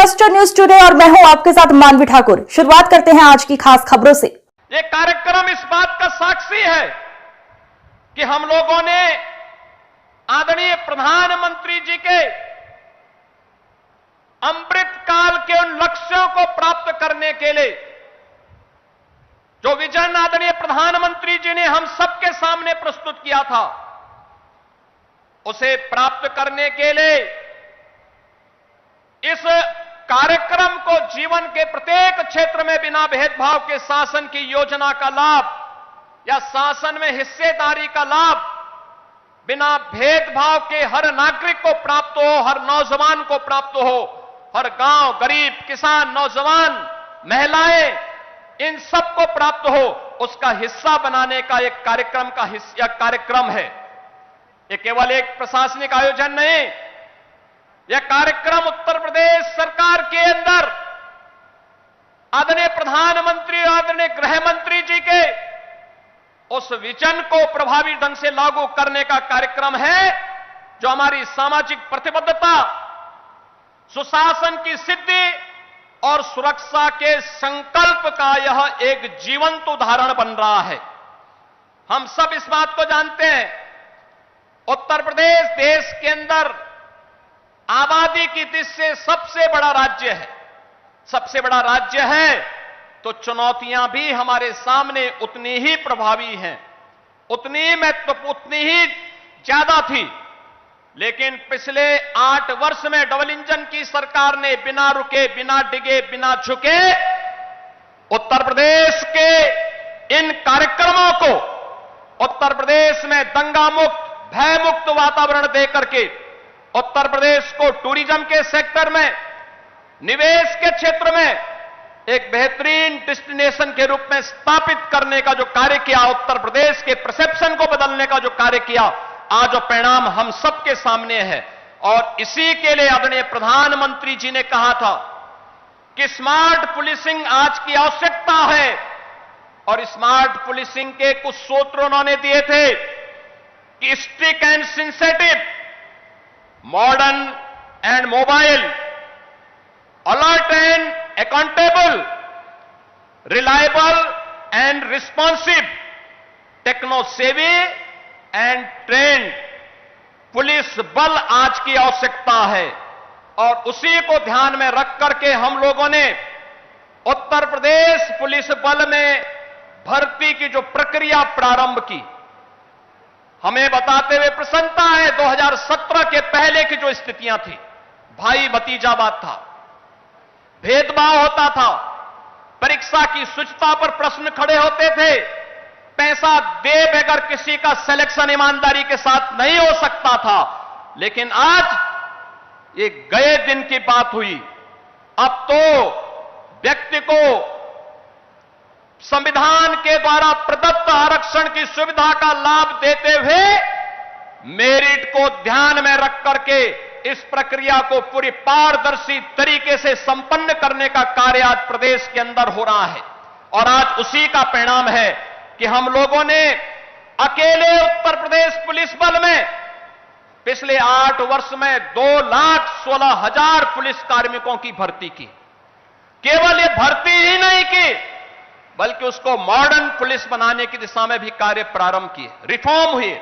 Cluster news today और मैं हूं आपके साथ मानवी ठाकुर। शुरुआत करते हैं आज की खास खबरों से। ये कार्यक्रम इस बात का साक्षी है कि हम लोगों ने आदरणीय प्रधानमंत्री जी के अमृत काल के उन लक्ष्यों को प्राप्त करने के लिए जो विजन आदरणीय प्रधानमंत्री जी ने हम सबके सामने प्रस्तुत किया था, उसे प्राप्त करने के लिए इस कार्यक्रम को जीवन के प्रत्येक क्षेत्र में बिना भेदभाव के शासन की योजना का लाभ या शासन में हिस्सेदारी का लाभ बिना भेदभाव के हर नागरिक को प्राप्त हो, हर नौजवान को प्राप्त हो, हर गांव, गरीब, किसान, नौजवान, महिलाएं, इन सबको प्राप्त हो, उसका हिस्सा बनाने का एक कार्यक्रम है। यह केवल एक प्रशासनिक आयोजन नहीं, यह कार्यक्रम उत्तर प्रदेश सरकार के अंदर आदरणीय प्रधानमंत्री और आदरणीय गृह मंत्री जी के उस विजन को प्रभावी ढंग से लागू करने का कार्यक्रम है, जो हमारी सामाजिक प्रतिबद्धता, सुशासन की सिद्धि और सुरक्षा के संकल्प का यह एक जीवंत उदाहरण बन रहा है। हम सब इस बात को जानते हैं, उत्तर प्रदेश देश के अंदर आबादी की दृष्टि से सबसे बड़ा राज्य है। सबसे बड़ा राज्य है तो चुनौतियां भी हमारे सामने उतनी ही प्रभावी हैं, उतनी ही ज्यादा थी। लेकिन पिछले 8 वर्ष में डबल इंजन की सरकार ने बिना रुके, बिना डिगे, बिना झुके उत्तर प्रदेश के इन कार्यक्रमों को उत्तर प्रदेश में दंगा मुक्त, भय मुक्त वातावरण देकर के उत्तर प्रदेश को टूरिज्म के सेक्टर में, निवेश के क्षेत्र में एक बेहतरीन डेस्टिनेशन के रूप में स्थापित करने का जो कार्य किया, उत्तर प्रदेश के परसेप्शन को बदलने का जो कार्य किया, आज वो परिणाम हम सबके सामने है। और इसी के लिए आदरणीय प्रधानमंत्री जी ने कहा था कि स्मार्ट पुलिसिंग आज की आवश्यकता है। और स्मार्ट पुलिसिंग के कुछ सूत्र उन्होंने दिए थे कि strict and sensitive, modern and mobile, alert and accountable, reliable and responsive, techno savvy and trained police बल आज की आवश्यकता है। और उसी को ध्यान में रख करके हम लोगों ने उत्तर प्रदेश पुलिस बल में भर्ती की जो प्रक्रिया प्रारंभ की, हमें बताते हुए प्रसन्नता है 2017 के पहले की जो स्थितियां थी, भाई भतीजावाद था, भेदभाव होता था, परीक्षा की शुचिता पर प्रश्न खड़े होते थे, पैसा दे बगैर किसी का सिलेक्शन ईमानदारी के साथ नहीं हो सकता था। लेकिन आज ये गए दिन की बात हुई, अब तो व्यक्ति को संविधान के द्वारा प्रदत्त आरक्षण की सुविधा का लाभ देते हुए मेरिट को ध्यान में रख करके इस प्रक्रिया को पूरी पारदर्शी तरीके से संपन्न करने का कार्य आज प्रदेश के अंदर हो रहा है। और आज उसी का परिणाम है कि हम लोगों ने अकेले उत्तर प्रदेश पुलिस बल में पिछले 8 वर्ष में 2,16,000 पुलिस कार्मिकों की भर्ती की। केवल ये भर्ती ही नहीं की, बल्कि उसको मॉडर्न पुलिस बनाने की दिशा में भी कार्य प्रारंभ किए, रिफॉर्म हुए।